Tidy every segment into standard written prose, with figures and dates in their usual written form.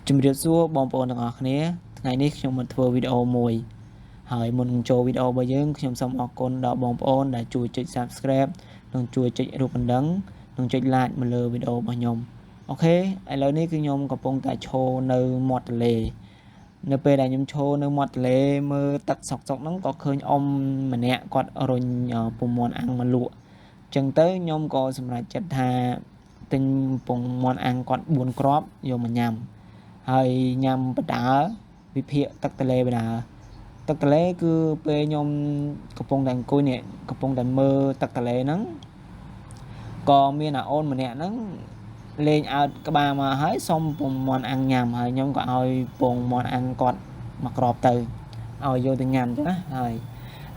ជំរាបសួរបងប្អូនទាំងអស់គ្នាថ្ងៃនេះខ្ញុំមកធ្វើវីដេអូមួយហើយមុនចូលវីដេអូរបស់យើងខ្ញុំសូមអរគុណដល់បងប្អូនដែលជួយចុច Subscribe និងជួយចុចរូបកណ្ដឹងនិងចុច Like មកលើវីដេអូរបស់ខ្ញុំអូខេឥឡូវនេះគឺខ្ញុំកំពុងតែឈរនៅមាត់ទន្លេនៅពេលដែលខ្ញុំឈរនៅមាត់ទន្លេមើលទឹកសុកហ្នឹងក៏ឃើញអ៊ំម្នាក់គាត់រុញពងមាន់អាំងមកលក់អញ្ចឹងទៅខ្ញុំក៏សម្រេចចិត្តថាទិញពងមាន់អាំងគាត់4គ្រាប់យកមកញ៉ាំហើយញ៉ាំបដាវិភាគទឹកទន្លេបដាទឹកទន្លេគឺពេលខ្ញុំកំពុងតែអង្គុយនេះកំពុងតែមើលទឹកទន្លេហ្នឹងក៏មានអូនម្នាក់ហ្នឹងលេងអើតក្បាលមកហើយសុំពងមាន់អាំងញ៉ាំហើយខ្ញុំក៏ឲ្យពងមាន់អាំងគាត់មកក្របទៅឲ្យយកទៅញ៉ាំចឹងណា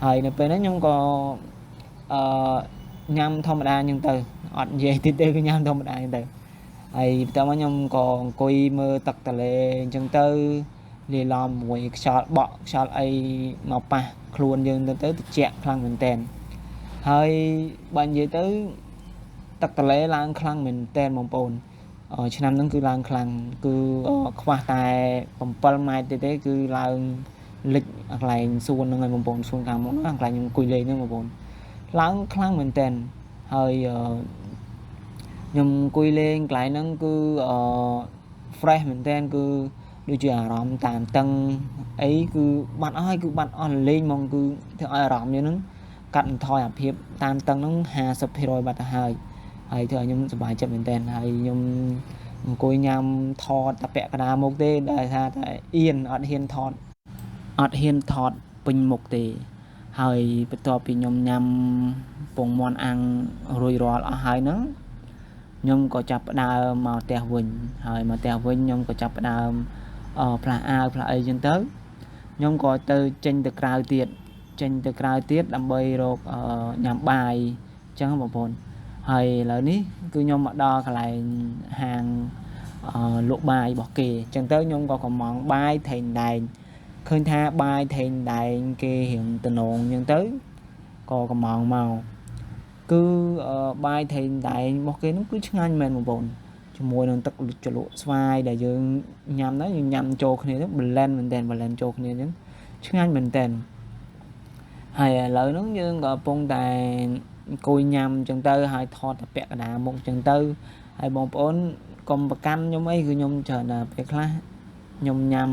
ហើយនៅពេលហ្នឹងខ្ញុំក៏ញ៉ាំធម្មតាចឹងទៅអត់និយាយតិចទេគឺញ៉ាំធម្មតាចឹងទៅហើយបន្ទាប់មកខ្ញុំក៏អង្គុយមើលទឹកទន្លេអញ្ចឹងទៅលាឡំមួយខ្យល់បក់ខ្យល់អីមកប៉ះខ្លួនយើងទៅត្រជាក់ខ្លាំងមែនតើហើយបើនិយាយទៅទឹកទន្លេឡើងខ្លាំងមែនតើបងប្អូនឆ្នាំហ្នឹងគឺឡើងខ្លាំងគឺខ្វះតែ7ម៉ែត្រទេគឺឡើងលិចកន្លែងសួនហ្នឹងហើយបងប្អូនសួនខាងមុខហ្នឹងកន្លែងខ្ញុំអង្គុយលេងហ្នឹងបងប្អូនឡើងខ្លាំងមែនតើហើយខ្ញុំអង្គុយលេងកន្លែងហ្នឹងគឺfresh មែនតើគឺដូចជាអារម្មណ៍តានតឹងអីគឺបាត់អស់ហើយគឺបាត់អស់លេងហ្មងគឺធ្វើឲ្យអារម្មណ៍យើងហ្នឹងកាត់បន្ថយអាភាពតានតឹងហ្នឹង 50% បាត់ទៅហើយធ្វើឲ្យខ្ញុំសប្បាយចិត្តមែនតើហើយខ្ញុំអង្គុយញ៉ាំថតតែពាក់កណ្ដាលមុខទេដែលថាតែអៀនអត់ហ៊ានថតពេញមុខទេហើយបន្ទាប់ពីខ្ញុំញ៉ាំពងមាន់អាំងរួចរាល់អស់ហើយហ្នឹងខ្ញុំក៏ចាប់ផ្ដើមមកផ្ទះវិញហើយមកផ្ទះវិញខ្ញុំក៏ចាប់ផ្ដើមផ្លាស់អាវផ្លាស់អីចឹងទៅខ្ញុំក៏ទៅចេញទៅក្រៅទៀតដើម្បីរកញ៉ាំបាយចឹងបងប្អូនហើយឥឡូវនេះគឺខ្ញុំមកដល់កន្លែងហាងលក់បាយរបស់គេចឹងទៅខ្ញុំក៏កំងបាយថេងដែងឃើញថាបាយថេងដែងគេរៀងតំណងចឹងទៅក៏កំងមកគឺបាយថេងដែងរបស់គេនោះគឺឆ្ងាញ់មែនបងប្អូនជាមួយនឹងទឹកជ្រលក់ស្វាយដែលយើងញ៉ាំហ្នឹងញ៉ាំចូលគ្នាទៅ blend មែនតើ blend ចូលគ្នាចឹងឆ្ងាញ់មែនតើហើយឥឡូវហ្នឹងយើងក៏កំពុងតែអង្គុយញ៉ាំចឹងទៅហើយថតតែពាក់កណ្ដាលមុខចឹងទៅហើយបងប្អូនកុំប្រកាន់ខ្ញុំអីគឺខ្ញុំច្រើនតែពេលខ្លះខ្ញុំញ៉ាំ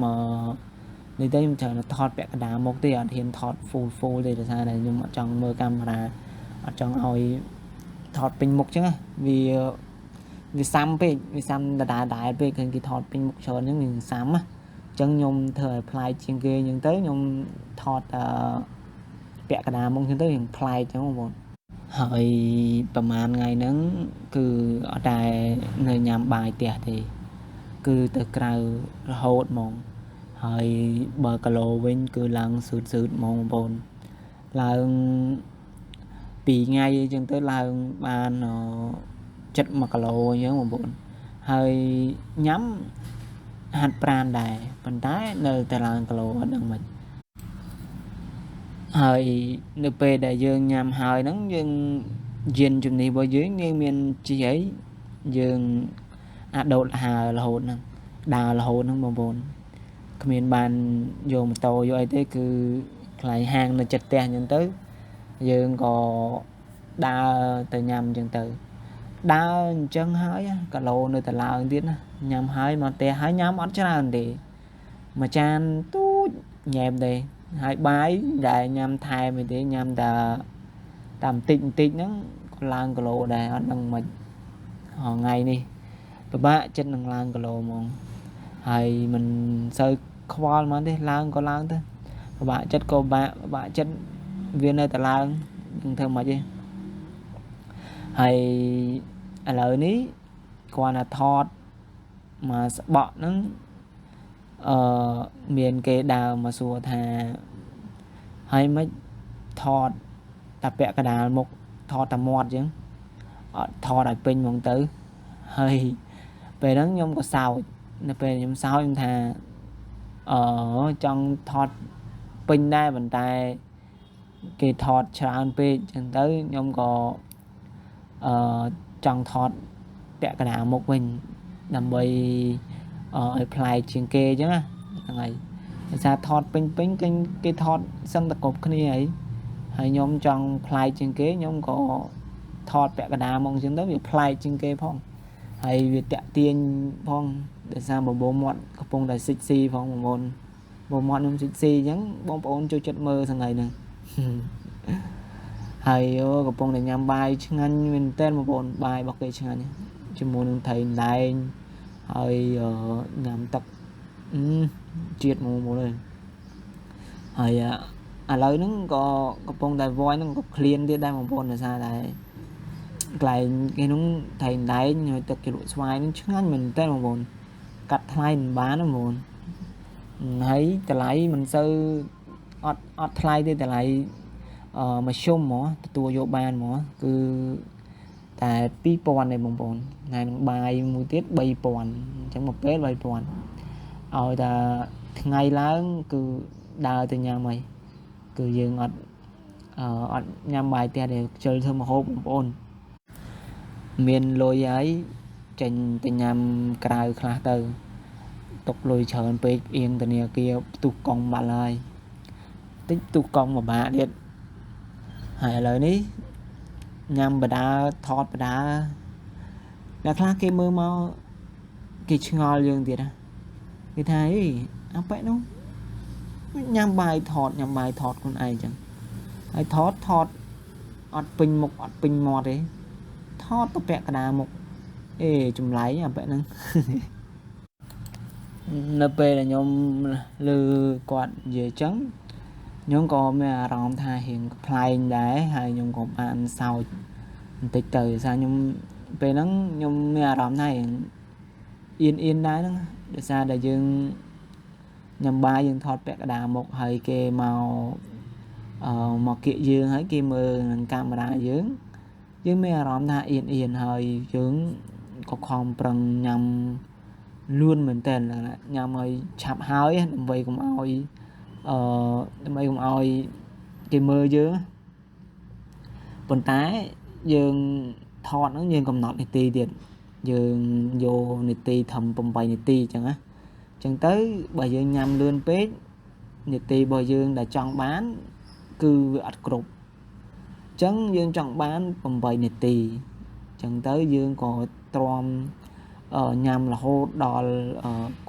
នេះទៅខ្ញុំច្រើនតែថតពាក់កណ្ដាលមុខទេអត់ហ៊ានថត full ទេដោយសារតែខ្ញុំអត់ចង់មើលកាមេរ៉ាអត់ចង់ឲ្យថតពេញមុខចឹងណាវាសាំពេកវាសាំដដែលពេកឃើញគេថតពេញមុខច្រើនចឹងវាសាំណាចឹងខ្ញុំធ្វើឲ្យប្លែកជាងគេចឹងទៅខ្ញុំថតពាក់កណ្ដាលមុខចឹងទៅវាប្លែកចឹងបងប្អូនហើយប្រហែលថ្ងៃហ្នឹងគឺអត់តែនៅញ៉ាំបាយផ្ទះទេគឺទៅក្រៅរហូតហ្មងហើយបើគីឡូវិញគឺឡើងស៊ឺតហ្មងបងប្អូនឡើង2ថ្ងៃអញ្ចឹងទៅឡើងបាន7 1គីឡូអញ្ចឹងបងប្អូនហើយញ៉ាំហាត់ប្រាណដែរប៉ុន្តែនៅតែឡើងគីឡូអត់ដឹងមិនហើយនៅពេលដែលយើងញ៉ាំហើយហ្នឹងយើងយានជំនិះរបស់យើងមានជីអីយើងអាដូតហើរហូតហ្នឹងដើររហូតហ្នឹងបងប្អូនគ្មានបានយកម៉ូតូយកអីទេគឺកន្លែងហាងនៅចិត្តផ្ទះអញ្ចឹងទៅយើងក៏ដើរទៅញ៉ាំអញ្ចឹងទៅដើរអញ្ចឹងហើយគីឡូនៅតែឡើងទៀតណាញ៉ាំហើយមកផ្ទះហើយញ៉ាំអត់ច្រើនទេមួយចានទូចញ៉ែមទេហើយបាយដែលញ៉ាំថែមទេញ៉ាំតែបន្តិចហ្នឹងក៏ឡើងគីឡូដែរអត់ដឹងមិនថ្ងៃនេះពិបាកចិត្តនឹងឡើងគីឡូហ្មងហើយមិនសូវខ្វល់ហ្មងទេឡើងក៏ឡើងទៅពិបាកចិត្តក៏ពិបាកចិត្តវានៅតែឡើងនឹងធ្វើមិនទេហើយឥឡូវនេះគាត់ថាថតមកស្បក់ហ្នឹងមានគេដើរមកសួរថាហើយមិនថតតែពាក់កណ្ដាលមុខថតតែមាត់អញ្ចឹងអត់ថតឲ្យពេញហ្មងទៅហើយពេលហ្នឹងខ្ញុំក៏សើចនៅពេលខ្ញុំសើចខ្ញុំថាចង់ថតពេញដែរប៉ុន្តែគេថតច្រើនពេកអញ្ចឹងទៅខ្ញុំក៏ចង់ថតពាក់កណ្ដាលមុខវិញដើម្បី ឲ្យប្លែកជាងគេអញ្ចឹងណាហ្នឹងហើយដោយសារថតពេញគេថតសឹងតែគ្រប់គ្នាហើយខ្ញុំចង់ប្លែកជាងគេខ្ញុំក៏ថតពាក់កណ្ដាលមកអញ្ចឹងទៅវាប្លែកជាងគេផងហើយវាតាក់ទាញផងដោយសារបបោមាត់កំពុងតែស៊ីកស៊ីផងបងប្អូនបបោមាត់ខ្ញុំស៊ីកស៊ីអញ្ចឹងបងប្អូនចូលចិត្តមើលថ្ងៃហ្នឹងហើយកំពុងតែញ៉ាំបាយឆ្ងាញ់មែនតើបងប្អូនបាយរបស់គេឆ្ងាញ់ជាមួយនឹងត្រីដែងហើយញ៉ាំទឹកជាតិមកមកเลยហើយឥឡូវហ្នឹងក៏កំពុងតែ voice ហ្នឹងក៏ឃ្លានទៀតដែរបងប្អូនដោយសារតែកន្លែងគេហ្នឹងត្រីដែងហើយទឹកគេលក់ស្វាយហ្នឹងឆ្ងាញ់មែនតើបងប្អូនកាត់ថ្លៃមិនបានបងប្អូនហើយតម្លៃមិនសូវអត់ថ្លៃទេតម្លៃមធ្យមហ្មងទទួលយកបានហ្មងគឺតែ2000ទេបងប្អូនហើយនឹងបាយមួយទៀត3000អញ្ចឹងមួយពេល3000ឲ្យតែថ្ងៃឡើងគឺដើរទៅញ៉ាំហើយគឺយើងអត់ញ៉ាំបាយផ្ទះទេខ្ជិលធ្វើម្ហូបបងប្អូនមានលុយហើយចេញទៅញ៉ាំក្រៅខ្លះទៅទុកលុយច្រើនពេកអៀងធនាគារផ្ទុះកង់បាត់ហើយតិចផ្ទុះកង់មួយបាក់ទៀតហើយឥឡូវនេះញ៉ាំបដាថតបដាអ្នកខ្លះគេមើលមកគេឆ្ងល់យើងទៀតណាគេថាអីអាប៉ែនោះញ៉ាំបាយថតខ្លួនឯងចឹងហើយថតអត់ពេញមុខអត់ពេញមាត់ទេថតទៅពាក់កណ្ដាលមុខចម្លែកអាប៉ែហ្នឹងនៅពេលដែលខ្ញុំឮគាត់និយាយចឹងខ្ញុំក៏មានអារម្មណ៍ថារៀងប្លែកដែរហើយខ្ញុំក៏បានសើចបន្តិចទៅដោយសារខ្ញុំពេលហ្នឹងខ្ញុំមានអារម្មណ៍ថាអៀនដែរហ្នឹងដោយសារតែយើងញ៉ាំបាយយើងថតពាក់កណ្ដាលមុខហើយគេមកគៀកយើងហើយគេមើលនឹងកាមេរ៉ាយើងមានអារម្មណ៍ថាអៀនហើយយើងក៏ខំប្រឹងញ៉ាំលឿនមែនតើញ៉ាំឲ្យឆាប់ហើយដើម្បីកុំឲ្យគេមើលយើងប៉ុន្តែយើងថតហ្នឹងយើងកំណត់នាទីទៀតយើងយកនាទីធំ8នាទីអញ្ចឹងណាអញ្ចឹងទៅបើយើងញ៉ាំលឿនពេកនាទីរបស់យើងដែលចង់បានគឺវាអត់គ្រប់អញ្ចឹងយើងចង់បាន8នាទីអញ្ចឹងទៅយើងក៏ទ្រាំញ៉ាំរហូតដល់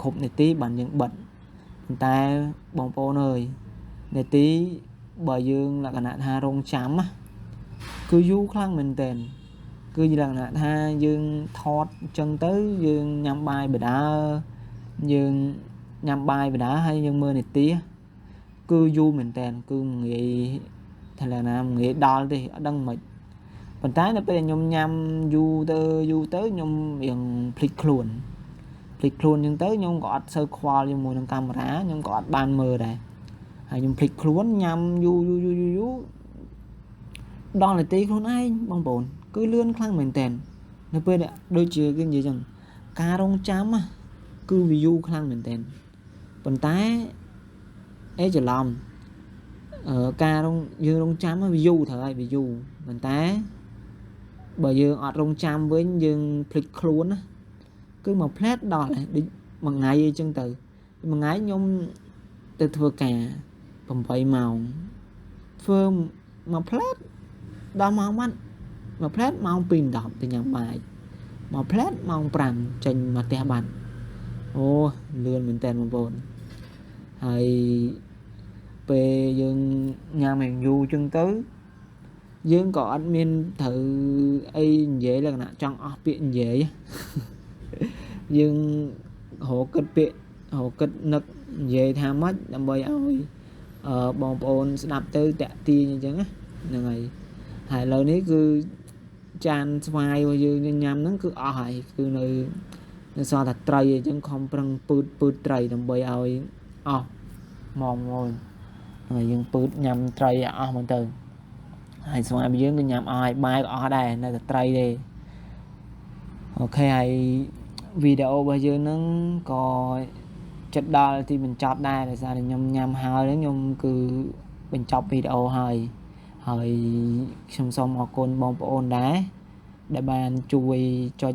គ្រប់នាទីបានយើងបិទប៉ុន្តែបងប្អូនអើយនាទីបើយើងលក្ខណៈថារងចាំណាគឺយូរខ្លាំងមែនតើគឺលក្ខណៈថាយើងថតអញ្ចឹងទៅយើងញ៉ាំបាយបដាយើងញ៉ាំបាយបដាហើយយើងមើលនាទីគឺយូរមែនតើគឺងាយថាលក្ខណៈងាយដល់ទេអត់ដឹងមិនប៉ុន្តែនៅពេលខ្ញុំញ៉ាំយូរទៅខ្ញុំរៀងភ្លេចខ្លួនអញ្ចឹងទៅខ្ញុំក៏អត់សូវខ្វល់ជាមួយនឹងកាមេរ៉ាខ្ញុំក៏អត់បានមើលដែរហើយខ្ញុំភ្លេចខ្លួនញ៉ាំយូរដល់នាទីខ្លួនឯងបងប្អូនគឺលឿនខ្លាំងមែនតើនៅពេលដូចជាគេនិយាយចឹងការរងចាំគឺវាយូរខ្លាំងមែនតើប៉ុន្តែច្រឡំការយើងរងចាំវាយូរត្រូវហើយវាយូរប៉ុន្តែបើយើងអត់រងចាំវិញយើងភ្លេចខ្លួនណាគឺមកផ្លែតដល់ដូចមួយថ្ងៃអីចឹងទៅមួយថ្ងៃខ្ញុំទៅធ្វើការ8ម៉ោងធ្វើមកផ្លែតដល់ម៉ោងម៉ាត់មកផ្លែតម៉ោង 2:10 ទៅញ៉ាំបាយមកផ្លែតម៉ោង 5 ចេញមកផ្ទះបាត់អូលឿនមែនតើបងប្អូនហើយពេលយើងញ៉ាំឲ្យយូរចឹងទៅយើងក៏អត់មានត្រូវអីនិយាយលក្ខណៈចង់អស់ពាក្យនិយាយយើងរកគិតពាក្យរកគិតនឹកនិយាយថាម៉េចដើម្បីឲ្យបងប្អូនស្ដាប់ទៅតាក់ទាញអញ្ចឹងហ្នឹងហើយឥឡូវនេះគឺចានស្វាយរបស់យើងញ៉ាំហ្នឹងគឺអស់ហើយគឺនៅសល់តែត្រីអញ្ចឹងខំប្រឹងពឺតត្រីដើម្បីឲ្យអស់មកហើយយើងពឺតញ៉ាំត្រីឲ្យអស់មកទៅហើយស្វាយរបស់យើងគឺញ៉ាំអស់ហើយបាយក៏អស់ដែរនៅតែត្រីទេអូខេហើយវីដេអូរបស់យើងហ្នឹងក៏ចិត្តដល់ទីបញ្ចប់ដែរដោយសារតែខ្ញុំញ៉ាំហើយខ្ញុំគឺបញ្ចប់វីដេអូហើយខ្ញុំសូមអរគុណបងប្អូនដែរដែលបានជួយចុច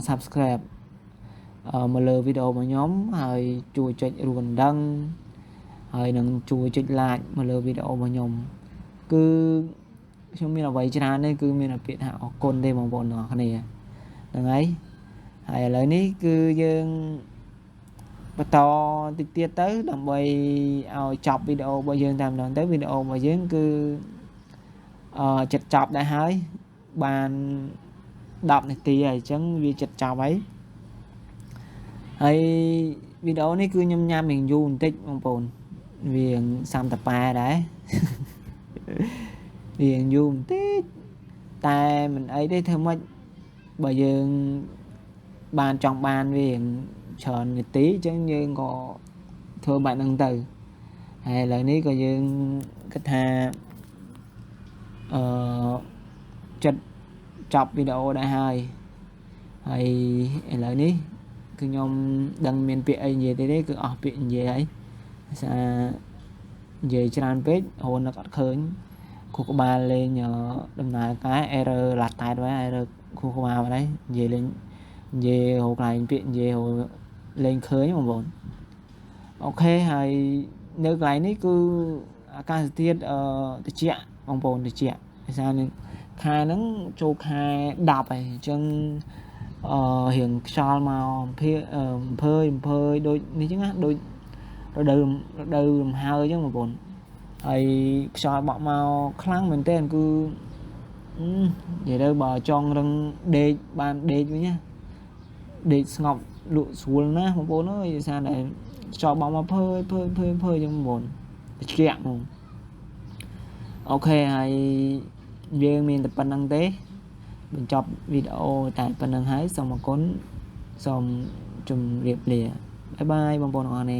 Subscribe មកលើវីដេអូរបស់ខ្ញុំហើយជួយចុចរូបកណ្ដឹងហើយនឹងជួយចុច like មកលើវីដេអូរបស់ខ្ញុំគឺខ្ញុំមានអ្វីច្រើនទេគឺមានពាក្យថាអរគុណទេបងប្អូនទាំងអស់គ្នាហ្នឹងហើយហើយឥឡូវនេះគឺយើងបន្តតិចទៀតទៅដើម្បីឲ្យចប់វីដេអូរបស់យើងតែម្ដងទៅវីដេអូរបស់យើងគឺចិត្តចប់ដែរហើយបាន10នាទីហើយអញ្ចឹងវាចិត្តចប់ហើយវីដេអូនេះគឺខ្ញុំញ៉ាំរៀងយូរបន្តិចបងប្អូនវាសាំតប៉ែដែររៀងយូរបន្តិចតែមិនអីទេធ្វើម៉េចបើយើងបានចង់បានវាច្រើននាទីអញ្ចឹងយើងក៏ធ្វើបែបហ្នឹងទៅហើយឥឡូវនេះក៏យើងគិតថាចិត្តចប់វីដេអូដែរហើយឥឡូវនេះគឺខ្ញុំដឹងមានពាក្យអីនិយាយទេគឺអស់ពាក្យនិយាយហើយភាសានិយាយច្រើនពេកហូរនឹកអត់ឃើញគូក្បាលលេងដំណើរការ error ឡាត់តែតហើយ error គូក្បាលហ្នឹងនិយាយលេងនិយាយហៅកន្លែងពាក្យនិយាយហៅលេងឃើញបងប្អូនអូខេហើយនៅកន្លែងនេះគឺអាកាសធាតុត្រជាក់បងប្អូនត្រជាក់ភាសានឹងខែហ្នឹងចូលខែ10ហើយអញ្ចឹងរៀងខ្យល់មកអំភើយដូចនេះចឹងណាដូចរដូវលំហើអញ្ចឹងបងប្អូនហើយខ្យល់បក់មកខ្លាំងមែនទែនគឺនិយាយទៅបើចង់រឹងដេកបានដេកវិញណាដេកស្ងប់លក់ស្រួលណាបងប្អូនអើយភាសាដែលខ្យល់បក់មកភើយអញ្ចឹងបងប្អូនត្រជាក់ហ្មងអូខេហើយយើងមានតែប៉ុណ្្នឹងទេបញ្ចប់វីដេអូតែប៉ុណ្្នឹងហើយសូមអរគុណសូមជម្រាបលាបាយបាយបងប្អូនអរគ្នា